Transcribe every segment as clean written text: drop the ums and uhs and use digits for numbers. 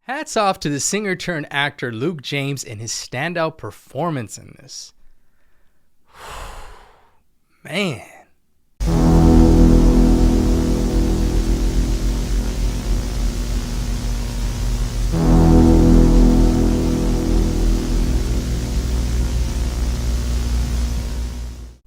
Hats off to the singer turned actor Luke James and his standout performance in this. Man.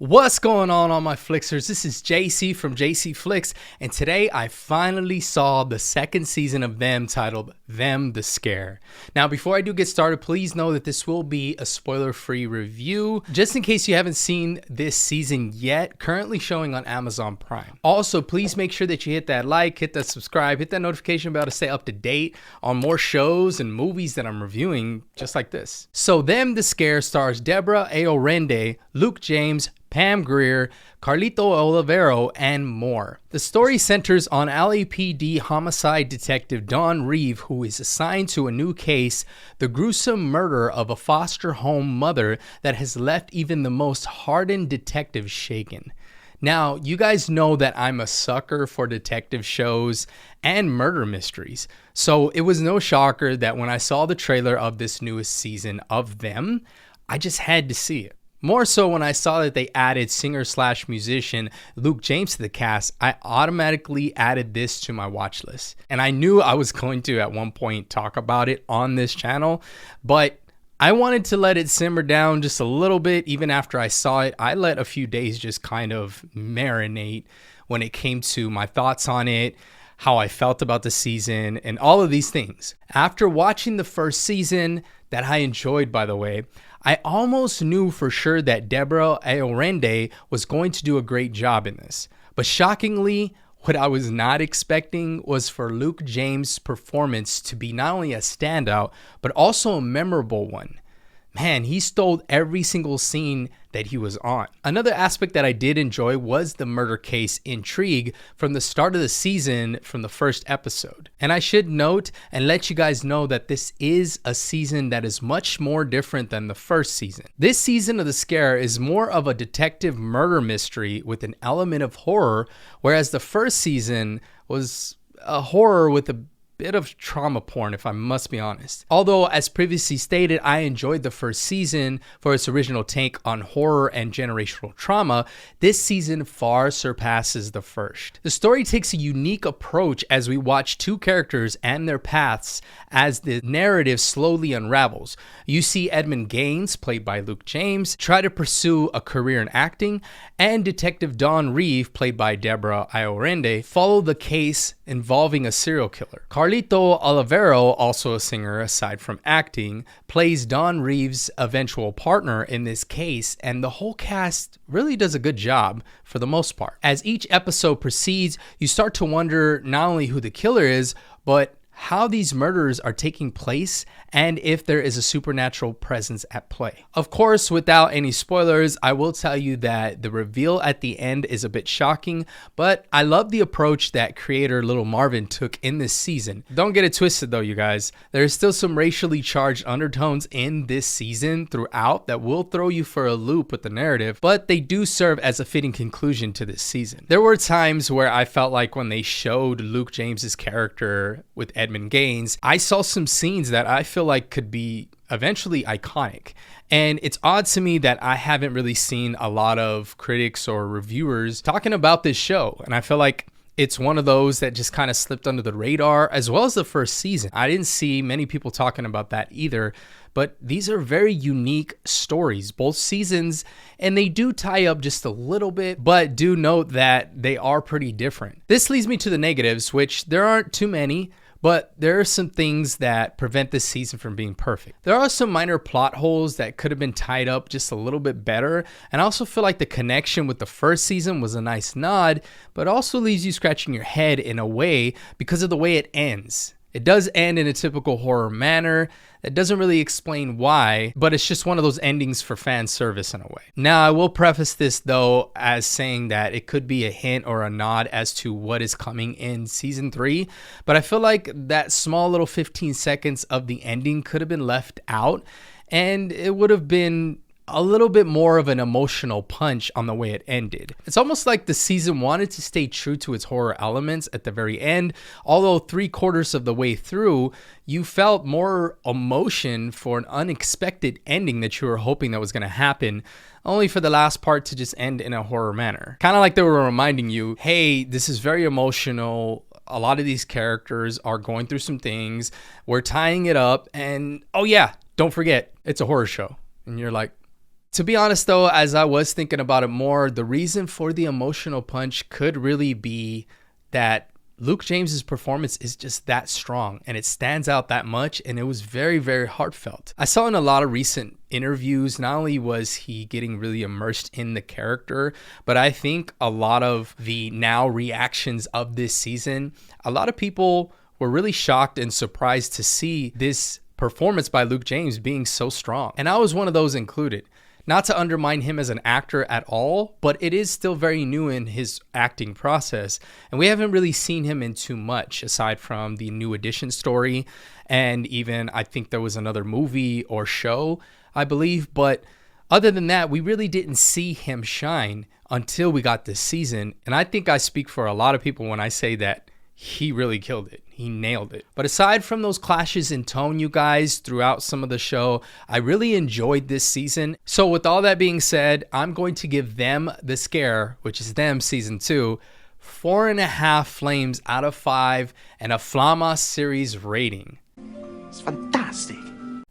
What's going on all my Flixers? This is Jacey from Jacey Flicks, and today I finally saw the second season of Them, titled Them the Scare. Now before I do get started, please know that this will be a spoiler-free review, just in case you haven't seen this season yet, currently showing on Amazon Prime. Also, please make sure that you hit that like, hit that subscribe, hit that notification bell to stay up to date on more shows and movies that I'm reviewing just like this. So Them the Scare stars Deborah Ayorende, Luke James, Pam Grier, Carlito Olivero, and more. The story centers on LAPD homicide detective Don Reeve, who is assigned to a new case, the gruesome murder of a foster home mother that has left even the most hardened detective shaken. Now, you guys know that I'm a sucker for detective shows and murder mysteries, so it was no shocker that when I saw the trailer of this newest season of Them, I just had to see it. More so when I saw that they added singer/musician Luke James to the cast, I automatically added this to my watch list. And I knew I was going to at one point talk about it on this channel, but I wanted to let it simmer down just a little bit. Even after I saw it, I let a few days just kind of marinate when it came to my thoughts on it, how I felt about the season, and all of these things. After watching the first season, that I enjoyed by the way, I almost knew for sure that Deborah Ayorende was going to do a great job in this. But shockingly, what I was not expecting was for Luke James' performance to be not only a standout, but also a memorable one. Man, he stole every single scene that he was on. Another aspect that I did enjoy was the murder case intrigue from the start of the season, from the first episode. And I should note and let you guys know that this is a season that is much more different than the first season. This season of The Scare is more of a detective murder mystery with an element of horror, whereas the first season was a horror with a bit of trauma porn, if I must be honest. Although, as previously stated, I enjoyed the first season for its original take on horror and generational trauma, this season far surpasses the first. The story takes a unique approach as we watch two characters and their paths as the narrative slowly unravels. You see Edmund Gaines, played by Luke James, try to pursue a career in acting, and Detective Don Reeve, played by Deborah Ayorende, follow the case involving a serial killer. Carlito Olivero, also a singer aside from acting, plays Don Reeve's eventual partner in this case, and the whole cast really does a good job for the most part. As each episode proceeds, you start to wonder not only who the killer is, but how these murders are taking place and if there is a supernatural presence at play. Of course, without any spoilers, I will tell you that the reveal at the end is a bit shocking, but I love the approach that creator Little Marvin took in this season. Don't get it twisted though, you guys. There is still some racially charged undertones in this season throughout that will throw you for a loop with the narrative, but they do serve as a fitting conclusion to this season. There were times where I felt like when they showed Luke James's character with Edmund Gaines, I saw some scenes that I feel like could be eventually iconic. And it's odd to me that I haven't really seen a lot of critics or reviewers talking about this show. And I feel like it's one of those that just kind of slipped under the radar, as well as the first season. I didn't see many people talking about that either, but these are very unique stories, both seasons, and they do tie up just a little bit, but do note that they are pretty different. This leads me to the negatives, which there aren't too many, but there are some things that prevent this season from being perfect. There are some minor plot holes that could have been tied up just a little bit better, and I also feel like the connection with the first season was a nice nod, but also leaves you scratching your head in a way because of the way it ends. It does end in a typical horror manner that doesn't really explain why, but it's just one of those endings for fan service in a way. Now, I will preface this though as saying that it could be a hint or a nod as to what is coming in season 3, but I feel like that small little 15 seconds of the ending could have been left out, and it would have been a little bit more of an emotional punch on the way it ended. It's almost like the season wanted to stay true to its horror elements at the very end, although 3/4 of the way through, you felt more emotion for an unexpected ending that you were hoping that was going to happen, only for the last part to just end in a horror manner. Kind of like they were reminding you, hey, this is very emotional. A lot of these characters are going through some things. We're tying it up. And oh yeah, don't forget, it's a horror show. And you're like, to be honest though, as I was thinking about it more, the reason for the emotional punch could really be that Luke James's performance is just that strong and it stands out that much, and it was very, very heartfelt. I saw in a lot of recent interviews, not only was he getting really immersed in the character, but I think a lot of the now reactions of this season, a lot of people were really shocked and surprised to see this performance by Luke James being so strong. And I was one of those included. Not to undermine him as an actor at all, but it is still very new in his acting process. And we haven't really seen him in too much aside from the New Edition story. And even I think there was another movie or show, I believe. But other than that, we really didn't see him shine until we got this season. And I think I speak for a lot of people when I say that he really killed it. He nailed it. But aside from those clashes in tone, you guys, throughout some of the show, I really enjoyed this season. So with all that being said, I'm going to give Them the Scare, which is Them season 2, 4.5 flames out of 5 and a Flama series rating. It's fantastic.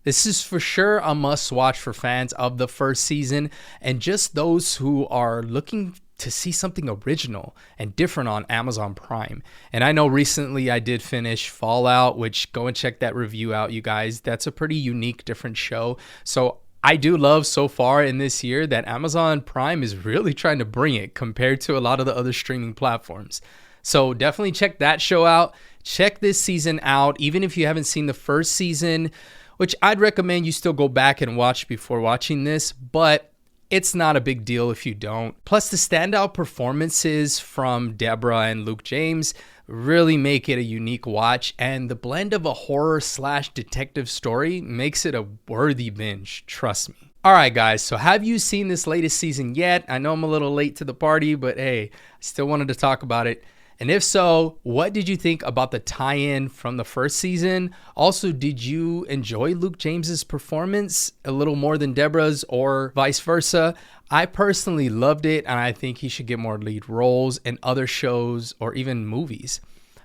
This is for sure a must watch for fans of the first season and just those who are looking to see something original and different on Amazon Prime. And I know recently I did finish Fallout, which go and check that review out, you guys. That's a pretty unique, different show. So I do love so far in this year that Amazon Prime is really trying to bring it compared to a lot of the other streaming platforms. So definitely check that show out. Check this season out, even if you haven't seen the first season, which I'd recommend you still go back and watch before watching this, but it's not a big deal if you don't. Plus, the standout performances from Deborah and Luke James really make it a unique watch, and the blend of a horror/detective story makes it a worthy binge, trust me. Alright guys, so have you seen this latest season yet? I know I'm a little late to the party, but hey, I still wanted to talk about it. And if so, what did you think about the tie-in from the first season? Also, did you enjoy Luke James's performance a little more than Deborah's or vice versa? I personally loved it, and I think he should get more lead roles in other shows or even movies.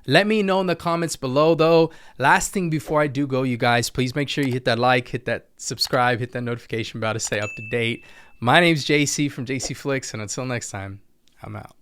Let me know in the comments below though. Last thing before I do go, you guys, please make sure you hit that like, hit that subscribe, hit that notification bell to stay up to date. My name's Jacey from Jacey Flicks, and until next time, I'm out.